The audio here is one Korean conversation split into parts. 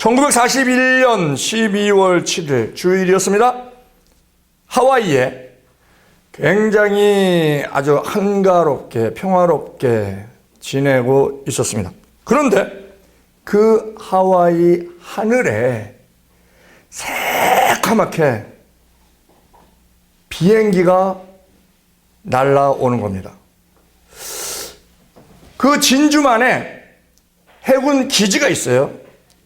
1941년 12월 7일 주일이었습니다. 하와이에 굉장히 아주 한가롭게 평화롭게 지내고 있었습니다. 그런데 그 하와이 하늘에 새카맣게 비행기가 날아오는 겁니다. 그 진주만에 해군 기지가 있어요.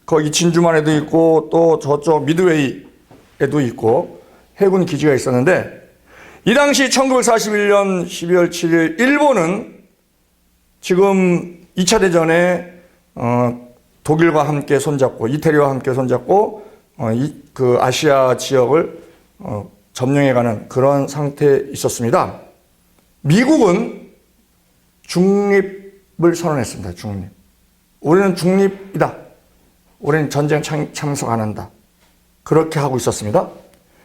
거기 진주만에도 있고 또 저쪽 미드웨이에도 있고 해군 기지가 있었는데, 이 당시 1941년 12월 7일 일본은 지금 2차 대전에 독일과 함께 손잡고 이태리와 함께 손잡고 그 아시아 지역을 점령해가는 그런 상태에 있었습니다. 미국은 중립을 선언했습니다. 중립. 우리는 중립이다. 우리는 전쟁 참석 안 한다. 그렇게 하고 있었습니다.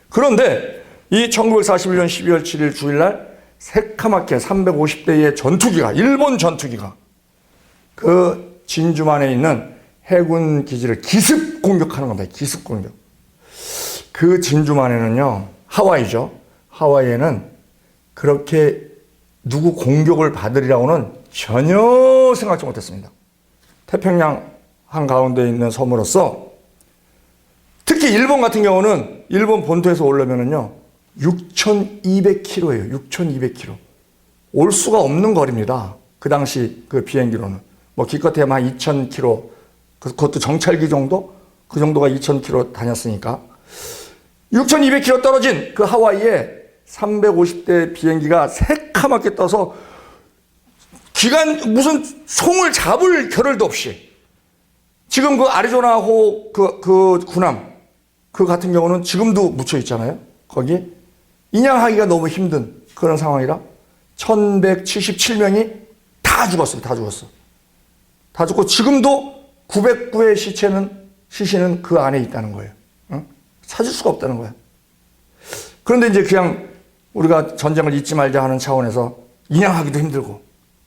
그런데 이 1941년 12월 7일 주일날 새카맣게 350대의 전투기가, 일본 전투기가 그 진주만에 있는 해군 기지를 기습 공격하는 겁니다. 기습 공격. 그 진주만에는요, 하와이죠. 하와이에는 그렇게 누구 공격을 받으리라고는 전혀 생각지 못했습니다. 태평양 한가운데 있는 섬으로서, 특히 일본 같은 경우는 일본 본토에서 오려면은요 6,200km예요. 6,200km. 올 수가 없는 거리입니다. 그 당시 그 비행기로는 뭐 기껏해야 한 2,000km, 그것도 정찰기 정도? 그 정도가 2,000km 다녔으니까 6,200km 떨어진 그 하와이에 350대 비행기가 새카맣게 떠서 무슨 송을 잡을 겨를도 없이, 지금 그 아리조나호 그 군함 그 같은 경우는 지금도 묻혀 있잖아요. 거기 인양하기가 너무 힘든 그런 상황이라 1,177명이 다 죽었어요. 다 죽었어. 다 죽고 지금도 909의 시신은 그 안에 있다는 거예요. 응? 찾을 수가 없다는 거야. 그런데 이제 그냥 우리가 전쟁을 잊지 말자 하는 차원에서 인양하기도 힘들고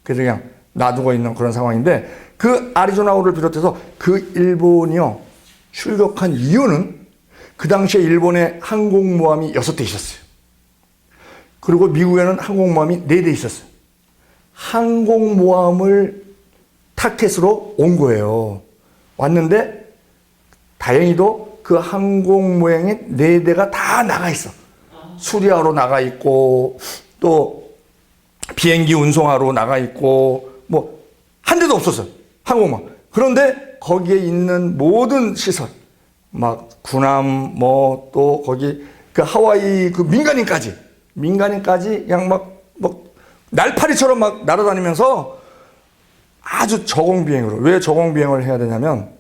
그래서 그냥 놔두고 있는 그런 상황인데, 그 아리조나호를 비롯해서 그 일본이요 출격한 이유는 그 당시에 일본에 항공모함이 6대 있었어요. 그리고 미국에는 항공모함이 4대 있었어요. 항공모함을 타켓으로 온 거예요. 왔는데 다행히도 그 항공모함이 4대가 다 나가 있어. 수리하러 나가 있고 또 비행기 운송하러 나가 있고 뭐 한 대도 없었어요. 항공모함. 그런데 거기에 있는 모든 시설, 막 군함 뭐 또 거기 그 하와이 그 민간인까지 그냥 막 날파리처럼 막 날아다니면서 아주 저공비행으로. 왜 저공비행을 해야 되냐면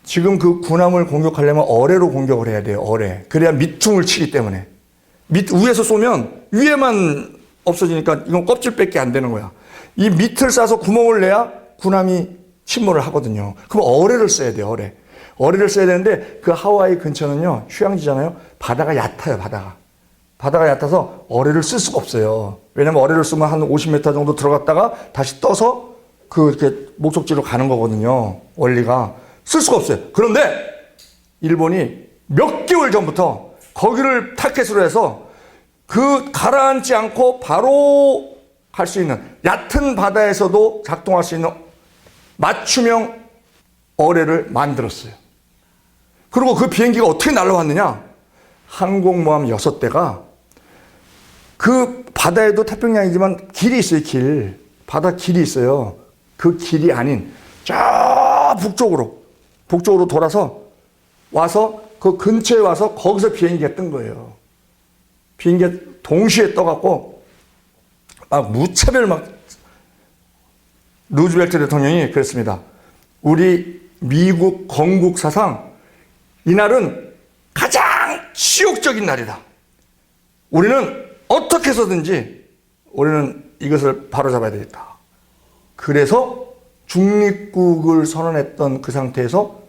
지금 그 군함을 공격하려면 어뢰로 공격을 해야 돼요. 어뢰. 그래야 밑퉁을 치기 때문에. 위에서 쏘면 위에만 없어지니까 이건 껍질밖에 안 되는 거야. 이 밑을 싸서 구멍을 내야 군함이 침몰을 하거든요. 그럼 어뢰를 써야 돼요. 어뢰를 써야 되는데 그 하와이 근처는요 휴양지잖아요. 바다가 얕아요. 바다가 얕아서 어뢰를 쓸 수가 없어요. 왜냐면 어뢰를 쓰면 한 50m 정도 들어갔다가 다시 떠서 이렇게 목적지로 가는 거거든요. 원리가. 쓸 수가 없어요. 그런데 일본이 몇 개월 전부터 거기를 타켓으로 해서 그 가라앉지 않고 바로 갈 수 있는, 얕은 바다에서도 작동할 수 있는 맞춤형 어뢰를 만들었어요. 그리고 그 비행기가 어떻게 날아왔느냐? 항공모함 6대가 그 바다에도 태평양이지만 길이 있어요. 바다 길이 있어요. 그 길이 아닌 저 북쪽으로 돌아서 와서 그 근처에 와서 거기서 비행기가 뜬 거예요. 비행기가 동시에 떠갖고 무차별 루즈벨트 대통령이 그랬습니다. 우리 미국 건국 사상 이날은 가장 치욕적인 날이다. 우리는 어떻게 해서든지 우리는 이것을 바로잡아야 되겠다. 그래서 중립국을 선언했던 그 상태에서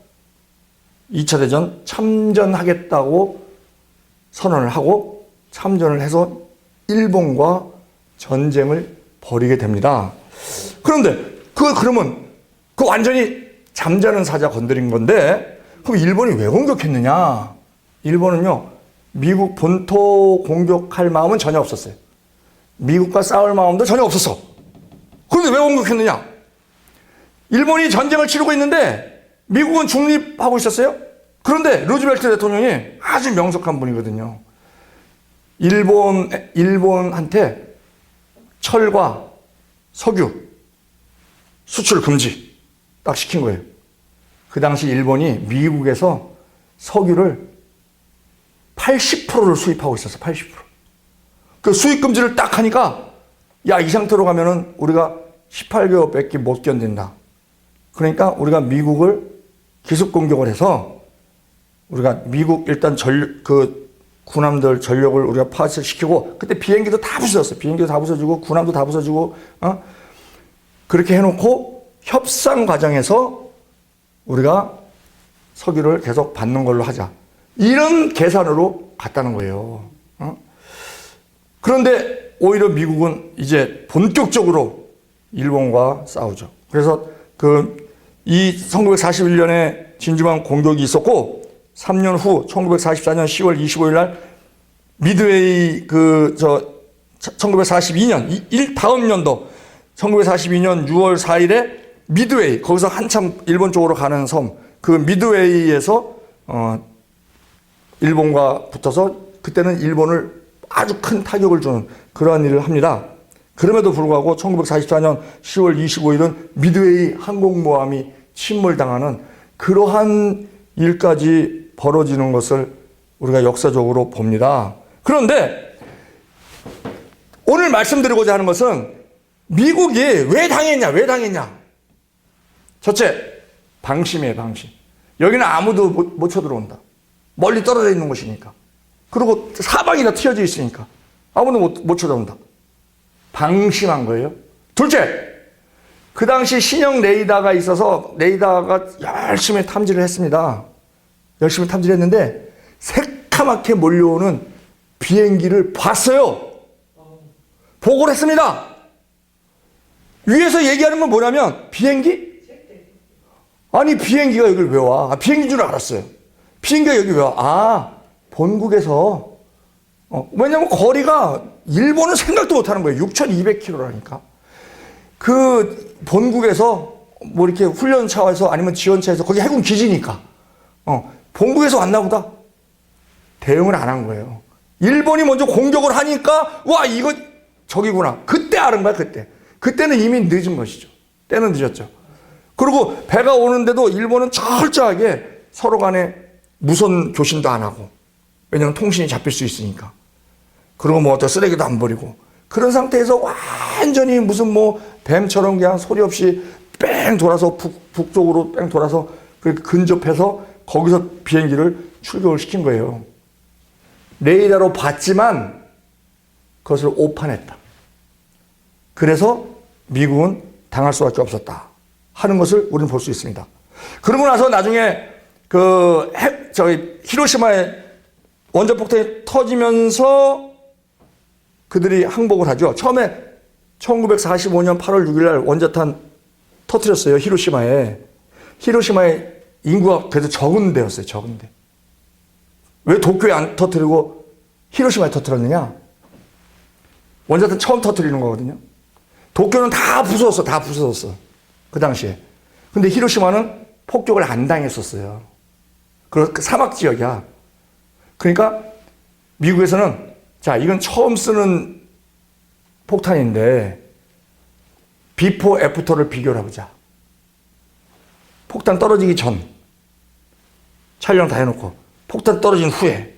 2차 대전 참전하겠다고 선언을 하고 참전을 해서 일본과 전쟁을 벌이게 됩니다. 그런데 그러면 완전히 잠자는 사자 건드린 건데, 그럼 일본이 왜 공격했느냐? 일본은요, 미국 본토 공격할 마음은 전혀 없었어요. 미국과 싸울 마음도 전혀 없었어. 그런데 왜 공격했느냐? 일본이 전쟁을 치르고 있는데 미국은 중립하고 있었어요. 그런데 루즈벨트 대통령이 아주 명석한 분이거든요. 일본한테 철과 석유 수출 금지 딱 시킨 거예요. 그 당시 일본이 미국에서 석유를 80%를 수입하고 있었어. 80%. 그 수입 금지를 딱 하니까 야, 이 상태로 가면은 우리가 18개월밖에 못 견딘다. 그러니까 우리가 미국을 기습 공격을 해서 우리가 미국 일단 군함들 전력을 우리가 파쇄시키고, 그때 비행기도 다 부서졌어. 비행기도 다 부서지고 군함도 다 부서지고, 그렇게 해놓고 협상 과정에서 우리가 석유를 계속 받는 걸로 하자. 이런 계산으로 갔다는 거예요. 그런데 오히려 미국은 이제 본격적으로 일본과 싸우죠. 그래서 이 1941년에 진주만 공격이 있었고, 3년 후 1944년 10월 25일 날 미드웨이 1942년 다음 연도 1942년 6월 4일에 미드웨이, 거기서 한참 일본 쪽으로 가는 섬, 그 미드웨이에서 일본과 붙어서 그때는 일본을 아주 큰 타격을 주는 그러한 일을 합니다. 그럼에도 불구하고 1944년 10월 25일은 미드웨이 항공모함이 침몰당하는 그러한 일까지 벌어지는 것을 우리가 역사적으로 봅니다. 그런데 오늘 말씀드리고자 하는 것은 미국이 왜 당했냐? 첫째, 방심이에요, 방심. 여기는 아무도 못 쳐들어온다. 멀리 떨어져 있는 곳이니까. 그리고 사방이 다 튀어져 있으니까 아무도 못 쳐들어온다. 방심한 거예요. 둘째, 그 당시 신형 레이더가 있어서 레이더가 열심히 탐지를 했습니다. 열심히 탐지를 했는데 새카맣게 몰려오는 비행기를 봤어요. 보고를 했습니다. 위에서 얘기하는 건 뭐냐면 비행기? 아니, 비행기가 여기를 왜 와? 비행기인 줄 알았어요. 비행기가 여기 왜 와? 본국에서 왜냐면 거리가 일본은 생각도 못하는 거예요. 6,200km라니까. 그 본국에서 뭐 이렇게 훈련차에서 아니면 지원차에서 거기 해군 기지니까 본국에서 왔나 보다. 대응을 안 한 거예요. 일본이 먼저 공격을 하니까 와, 이거 저기구나. 그때 아는 거야, 그때. 그때는 이미 늦은 것이죠. 때는 늦었죠. 그리고 배가 오는데도 일본은 철저하게 서로 간에 무선 교신도 안 하고, 왜냐면 통신이 잡힐 수 있으니까. 그리고 뭐 어떤 쓰레기도 안 버리고, 그런 상태에서 완전히 무슨 뭐 뱀처럼 그냥 소리 없이 뺑 돌아서 북쪽으로 뺑 돌아서 그렇게 근접해서 거기서 비행기를 출격을 시킨 거예요. 레이더로 봤지만 그것을 오판했다. 그래서 미국은 당할 수밖에 없었다 하는 것을 우리는 볼 수 있습니다. 그러고 나서 나중에 히로시마에 원자폭탄이 터지면서 그들이 항복을 하죠. 처음에 1945년 8월 6일 날 원자탄 터뜨렸어요. 히로시마에. 히로시마에 인구가 그래도 적은 데였어요. 적은 데. 왜 도쿄에 안 터뜨리고 히로시마에 터뜨렸느냐? 원자탄 처음 터뜨리는 거거든요. 도쿄는 다 부서졌어. 다 부서졌어. 그 당시에. 근데 히로시마는 폭격을 안 당했었어요. 그 사막 지역이야. 그러니까 미국에서는 자, 이건 처음 쓰는 폭탄인데 비포 애프터를 비교를 해보자. 폭탄 떨어지기 전 촬영 다 해놓고 폭탄 떨어진 후에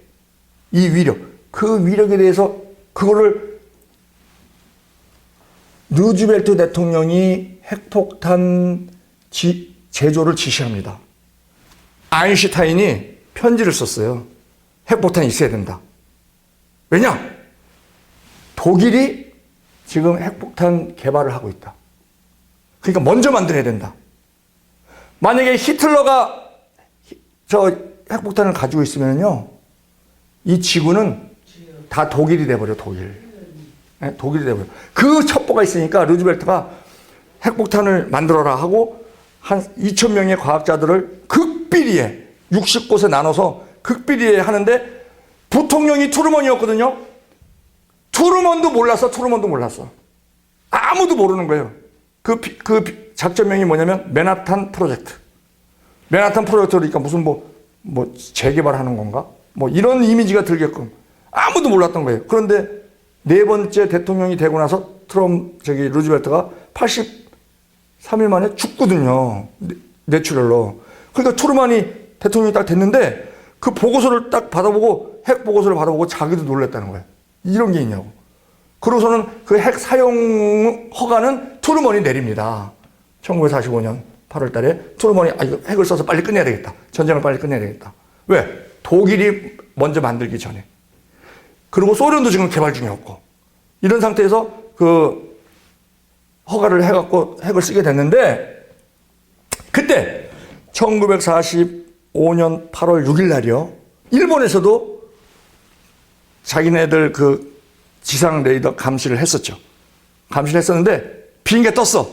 이 위력, 그 위력에 대해서 그거를 루즈벨트 대통령이 핵폭탄 제조를 지시합니다. 아인슈타인이 편지를 썼어요. 핵폭탄이 있어야 된다. 왜냐? 독일이 지금 핵폭탄 개발을 하고 있다. 그러니까 먼저 만들어야 된다. 만약에 히틀러가 저 핵폭탄을 가지고 있으면요, 이 지구는 다 독일이 돼버려, 독일. 네? 독일이 돼버려. 그 첩보가 있으니까 루즈벨트가 핵폭탄을 만들어라 하고 한 2,000명의 과학자들을 극비리에 60곳에 나눠서 극비리에 하는데 부통령이 트루먼이었거든요. 트루먼도 몰랐어. 아무도 모르는 거예요. 그 작전명이 뭐냐면 맨하탄 프로젝트. 맨하탄 프로젝트니까 무슨 뭐 재개발하는 건가? 뭐 이런 이미지가 들게끔 아무도 몰랐던 거예요. 그런데 네 번째 대통령이 되고 나서 루즈벨트가 83일 만에 죽거든요. 뇌출혈로. 그러니까 트루먼이 대통령이 딱 됐는데 그 보고서를 딱 받아보고 핵 보고서를 받아보고 자기도 놀랐다는 거예요. 이런 게 있냐고. 그러고서는 그 핵 사용 허가는 트루먼이 내립니다. 1945년 8월 달에 트루먼이 이거 핵을 써서 빨리 끝내야 되겠다. 전쟁을 빨리 끝내야 되겠다. 왜? 독일이 먼저 만들기 전에. 그리고 소련도 지금 개발 중이었고. 이런 상태에서 그 허가를 해갖고 핵을 쓰게 됐는데 그때 1945년 8월 6일 날이요. 일본에서도 자기네들 그 지상 레이더 감시를 했었죠. 감시를 했었는데 비행기가 떴어.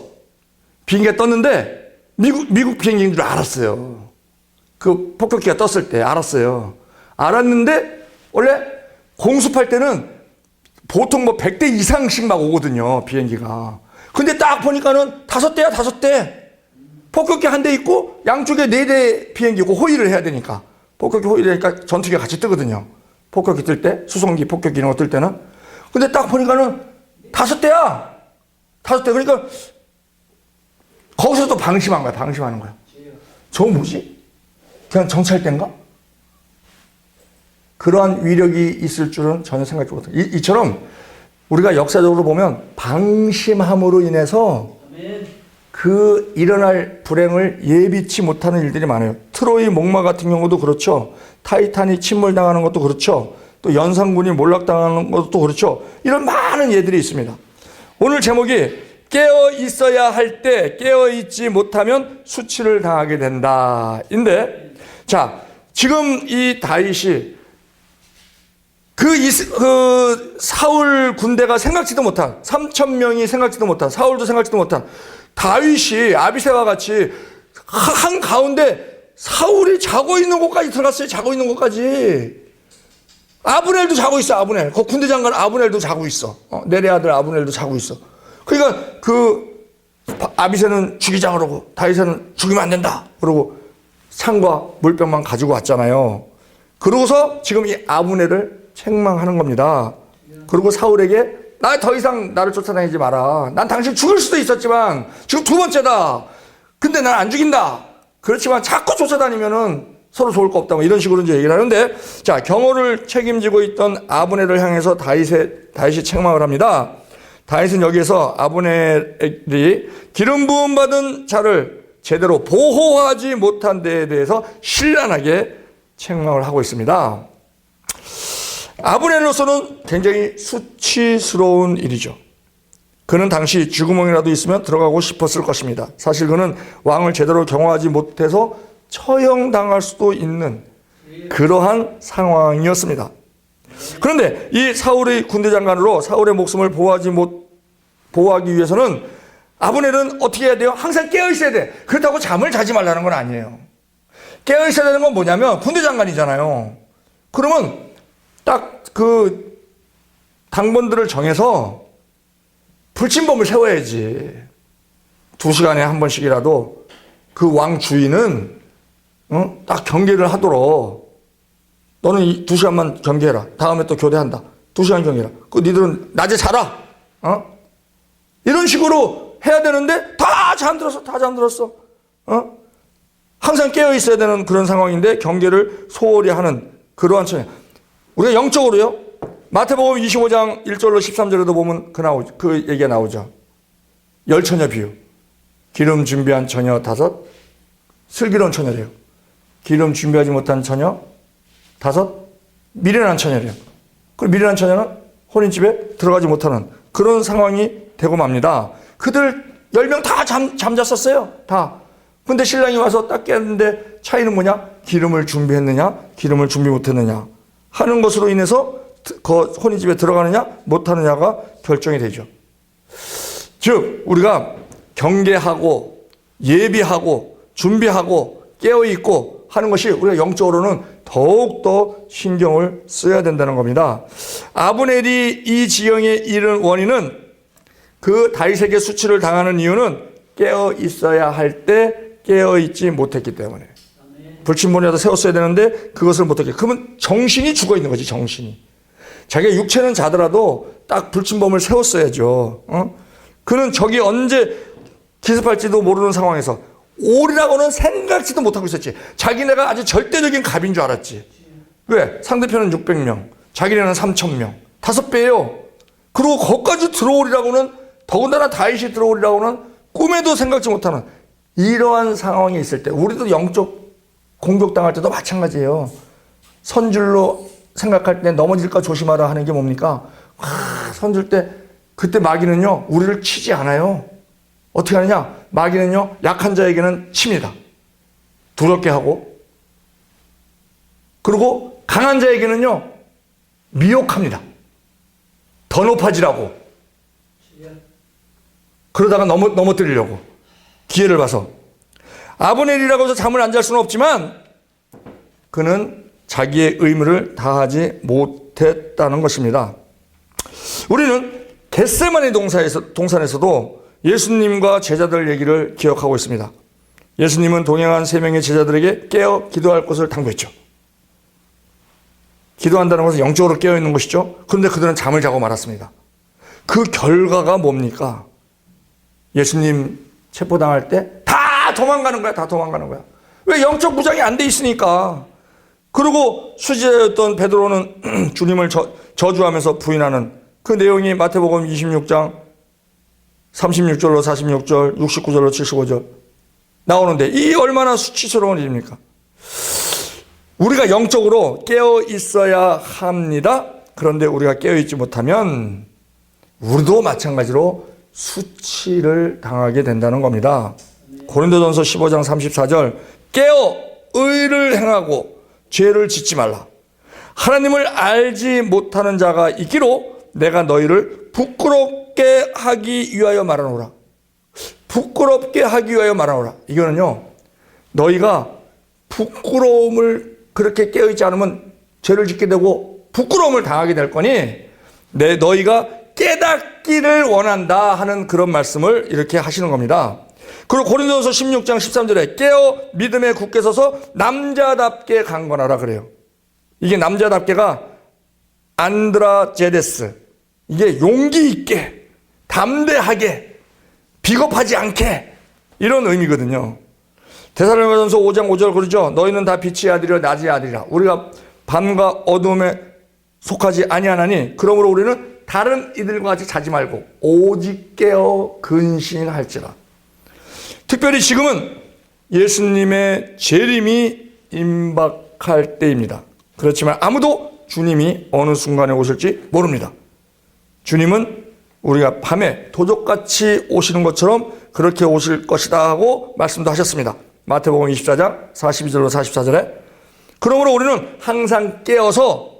비행기가 떴는데 미국 비행기인 줄 알았어요. 그 폭격기가 떴을 때 알았어요. 알았는데 원래 공습할 때는 보통 100대 이상씩 막 오거든요. 비행기가. 근데 딱 보니까는 5대야 5대. 폭격기 한 대 있고 양쪽에 4대 비행기고 호위를 해야 되니까. 폭격기 호위를 하니까 전투기가 같이 뜨거든요. 폭격기 뜰 때, 수송기, 폭격기 이런 거 뜰 때는. 근데 딱 보니까는 5대야. 5대. 그러니까 거기서 또 방심한 거야. 방심하는 거야. 저거 뭐지? 그냥 정찰대인가? 그러한 위력이 있을 줄은 전혀 생각지 못했어요. 이처럼 우리가 역사적으로 보면 방심함으로 인해서 그 일어날 불행을 예비치 못하는 일들이 많아요. 트로이 목마 같은 경우도 그렇죠. 타이탄이 침몰당하는 것도 그렇죠. 또 연산군이 몰락당하는 것도 그렇죠. 이런 많은 예들이 있습니다. 오늘 제목이 깨어 있어야 할 때 깨어 있지 못하면 수치를 당하게 된다. 인데, 자, 지금 이 다윗이 그 사울 군대가 생각지도 못한 3,000명이 생각지도 못한 사울도 생각지도 못한 다윗이 아비새와 같이 한 가운데 사울이 자고 있는 곳까지 들어갔어요. 자고 있는 곳까지. 아브넬도 자고 있어. 아브넬. 그 군대 장관 아브넬도 자고 있어. 내레 아들 아브넬도 자고 있어. 그러니까 그 아비새는 죽이자 그러고 다윗은 죽이면 안 된다 그러고 상과 물병만 가지고 왔잖아요. 그러고서 지금 이 아브넬을 책망하는 겁니다. 그리고 사울에게 나 더 이상 나를 쫓아다니지 마라. 난 당신 죽일 수도 있었지만 지금 2번째다. 근데 난 안 죽인다. 그렇지만 자꾸 쫓아다니면은 서로 좋을 거 없다. 뭐 이런 식으로 이제 얘기를 하는데, 자, 경호를 책임지고 있던 아브넬을 향해서 다윗이 책망을 합니다. 다윗은 여기에서 아브넬이 기름 부음 받은 자를 제대로 보호하지 못한 데에 대해서 신랄하게 책망을 하고 있습니다. 아브넬로서는 굉장히 수치스러운 일이죠. 그는 당시 쥐구멍이라도 있으면 들어가고 싶었을 것입니다. 사실 그는 왕을 제대로 경호하지 못해서 처형당할 수도 있는 그러한 상황이었습니다. 그런데 이 사울의 군대 장관으로 사울의 목숨을 보호하기 위해서는 아브넬은 어떻게 해야 돼요? 항상 깨어 있어야 돼. 그렇다고 잠을 자지 말라는 건 아니에요. 깨어 있어야 되는 건 뭐냐면 군대 장관이잖아요. 그러면 딱 그 당번들을 정해서 불침범을 세워야지. 2시간에 한 번씩이라도 그 왕 주인은 딱 경계를 하도록 너는 2시간만 경계해라. 다음에 또 교대한다. 2시간 경계해라. 그 니들은 낮에 자라. 이런 식으로 해야 되는데 다 잠들었어. 항상 깨어 있어야 되는 그런 상황인데 경계를 소홀히 하는 그러한 처냐. 우리가 영적으로요. 마태복음 25장 1절로 13절에도 보면 그 얘기가 나오죠. 열처녀 비유. 기름 준비한 처녀 5, 슬기로운 처녀래요. 기름 준비하지 못한 처녀 5, 미련한 처녀래요. 그리고 미련한 처녀는 혼인집에 들어가지 못하는 그런 상황이 되고 맙니다. 그들 10명 다 잠잤었어요. 다. 근데 신랑이 와서 딱 깼는데 차이는 뭐냐? 기름을 준비했느냐? 기름을 준비 못했느냐? 하는 것으로 인해서 그 혼인집에 들어가느냐? 못하느냐가 결정이 되죠. 즉 우리가 경계하고 예비하고 준비하고 깨어있고 하는 것이 우리가 영적으로는 더욱더 신경을 써야 된다는 겁니다. 아브넬이 이 지경에 이른 원인은 그 다윗에게 수치를 당하는 이유는 깨어 있어야 할 때 깨어 있지 못했기 때문에. 불침번이라도 세웠어야 되는데 그것을 못했기. 그러면 정신이 죽어 있는 거지, 정신이. 자기가 육체는 자더라도 딱 불침범을 세웠어야죠. 그는 적이 언제 기습할지도 모르는 상황에서 오리라고는 생각지도 못하고 있었지. 자기네가 아주 절대적인 갑인 줄 알았지. 왜? 상대편은 600명, 자기네는 3,000명. 5배예요. 그리고 거기까지 들어오리라고는, 더군다나 다윗이 들어오리라고는 꿈에도 생각지 못하는 이러한 상황이 있을 때, 우리도 영적 공격당할 때도 마찬가지예요. 선줄로 생각할 때 넘어질까 조심하라 하는 게 뭡니까? 선줄 때 그때 마귀는요 우리를 치지 않아요. 어떻게 하느냐? 마귀는요 약한 자에게는 칩니다. 두렵게 하고, 그리고 강한 자에게는요 미혹합니다. 더 높아지라고. 그러다가 넘어뜨리려고 기회를 봐서. 아브넬이라고 해서 잠을 안 잘 수는 없지만 그는 자기의 의무를 다하지 못했다는 것입니다. 우리는 겟세마네 동산에서도 예수님과 제자들 얘기를 기억하고 있습니다. 예수님은 동행한 3명의 제자들에게 깨어 기도할 것을 당부했죠. 기도한다는 것은 영적으로 깨어있는 것이죠. 그런데 그들은 잠을 자고 말았습니다. 그 결과가 뭡니까? 예수님 체포당할 때 다 도망가는 거야. 다 도망가는 거야. 왜? 영적 무장이 안 돼 있으니까. 그리고 수지자였던 베드로는 주님을 저주하면서 부인하는 그 내용이 마태복음 26장 36절로 46절, 69절로 75절 나오는데, 이 얼마나 수치스러운 일입니까? 우리가 영적으로 깨어 있어야 합니다. 그런데 우리가 깨어 있지 못하면 우리도 마찬가지로 수치를 당하게 된다는 겁니다. 고린도전서 15장 34절, 깨어 의를 행하고 죄를 짓지 말라. 하나님을 알지 못하는 자가 있기로 내가 너희를 부끄럽게 하기 위하여 말하노라. 부끄럽게 하기 위하여 말하노라. 이거는요, 너희가 부끄러움을 그렇게 깨어있지 않으면 죄를 짓게 되고 부끄러움을 당하게 될 거니 너희가 깨닫기를 원한다 하는 그런 말씀을 이렇게 하시는 겁니다. 그리고 고린도전서 16장 13절에 깨어 믿음에 굳게 서서 남자답게 강건하라 그래요. 이게 남자답게가 안드라제데스, 이게 용기 있게, 담대하게, 비겁하지 않게, 이런 의미거든요. 데살로니가전서 5장 5절 그러죠. 너희는 다 빛의 아들이라 낮의 아들이라. 우리가 밤과 어둠에 속하지 아니하나니 그러므로 우리는 다른 이들과 같이 자지 말고 오직 깨어 근신할지라. 특별히 지금은 예수님의 재림이 임박할 때입니다. 그렇지만 아무도 주님이 어느 순간에 오실지 모릅니다. 주님은 우리가 밤에 도적같이 오시는 것처럼 그렇게 오실 것이다 하고 말씀도 하셨습니다. 마태복음 24장 42절로 44절에. 그러므로 우리는 항상 깨어서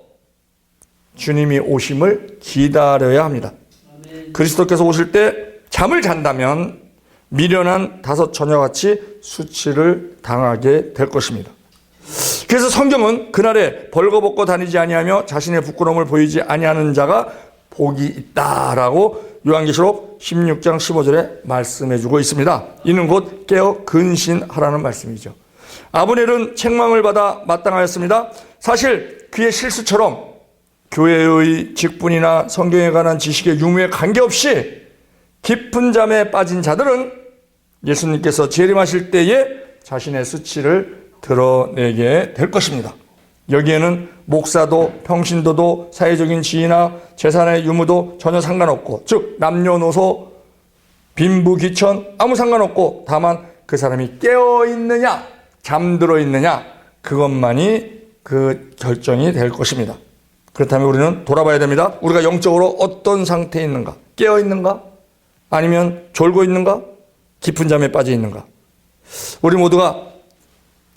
주님이 오심을 기다려야 합니다. 그리스도께서 오실 때 잠을 잔다면 미련한 5 처녀같이 수치를 당하게 될 것입니다. 그래서 성경은 그날에 벌거벗고 다니지 아니하며 자신의 부끄러움을 보이지 아니하는 자가 복이 있다라고 요한계시록 16장 15절에 말씀해주고 있습니다. 이는 곧 깨어 근신하라는 말씀이죠. 아브넬은 책망을 받아 마땅하였습니다. 사실 그의 실수처럼 교회의 직분이나 성경에 관한 지식의 유무에 관계없이 깊은 잠에 빠진 자들은 예수님께서 재림하실 때에 자신의 수치를 드러내게 될 것입니다. 여기에는 목사도 평신도도 사회적인 지위나 재산의 유무도 전혀 상관없고, 즉 남녀노소 빈부귀천 아무 상관없고, 다만 그 사람이 깨어있느냐 잠들어 있느냐 그것만이 그 결정이 될 것입니다. 그렇다면 우리는 돌아봐야 됩니다. 우리가 영적으로 어떤 상태에 있는가? 깨어있는가? 아니면 졸고 있는가? 깊은 잠에 빠져 있는가? 우리 모두가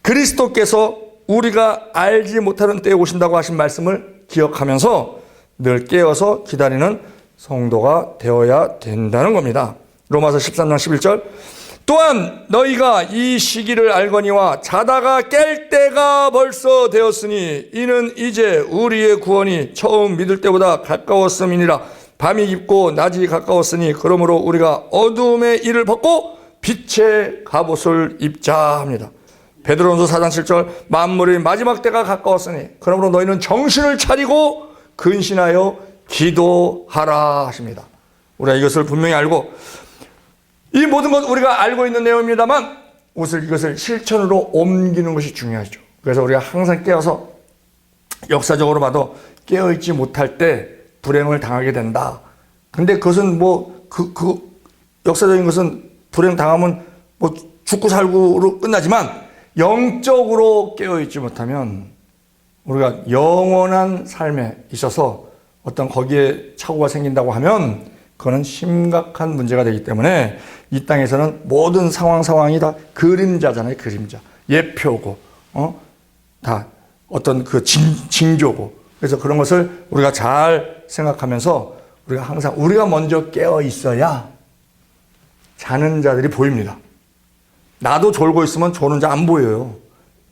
그리스도께서 우리가 알지 못하는 때에 오신다고 하신 말씀을 기억하면서 늘 깨어서 기다리는 성도가 되어야 된다는 겁니다. 로마서 13장 11절, 또한 너희가 이 시기를 알거니와 자다가 깰 때가 벌써 되었으니 이는 이제 우리의 구원이 처음 믿을 때보다 가까웠음이니라. 밤이 깊고 낮이 가까웠으니 그러므로 우리가 어두움의 일을 벗고 빛의 갑옷을 입자 합니다. 베드로전서 4장 7절 만물의 마지막 때가 가까웠으니 그러므로 너희는 정신을 차리고 근신하여 기도하라 하십니다. 우리가 이것을 분명히 알고 이 모든 것 우리가 알고 있는 내용입니다만 이것을 실천으로 옮기는 것이 중요하죠. 그래서 우리가 항상 깨어서 역사적으로 봐도 깨어있지 못할 때 불행을 당하게 된다. 근데 그것은 역사적인 것은 불행 당하면 죽고 살고로 끝나지만 영적으로 깨어있지 못하면 우리가 영원한 삶에 있어서 어떤 거기에 착오가 생긴다고 하면 그거는 심각한 문제가 되기 때문에 이 땅에서는 모든 상황이 다 그림자잖아요. 그림자. 예표고, 다 어떤 그 징조고. 그래서 그런 것을 우리가 잘 생각하면서 우리가 항상 우리가 먼저 깨어 있어야 자는 자들이 보입니다. 나도 졸고 있으면 조는 자 안 보여요.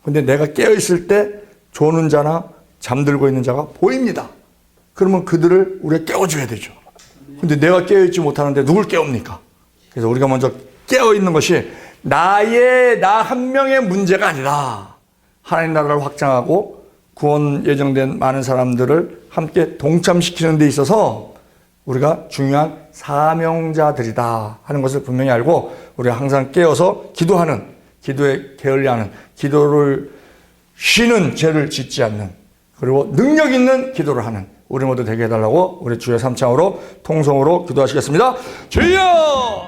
근데 내가 깨어 있을 때 조는 자나 잠들고 있는 자가 보입니다. 그러면 그들을 우리가 깨워줘야 되죠. 근데 내가 깨어있지 못하는데 누굴 깨웁니까? 그래서 우리가 먼저 깨어있는 것이 나 한 명의 문제가 아니라 하나님 나라를 확장하고 구원 예정된 많은 사람들을 함께 동참시키는 데 있어서 우리가 중요한 사명자들이다 하는 것을 분명히 알고 우리가 항상 깨어서 기도하는, 기도에 게을리하는, 기도를 쉬는 죄를 짓지 않는, 그리고 능력 있는 기도를 하는 우리 모두 되게 해달라고 우리 주의 삼창으로 통성으로 기도하시겠습니다. 주여!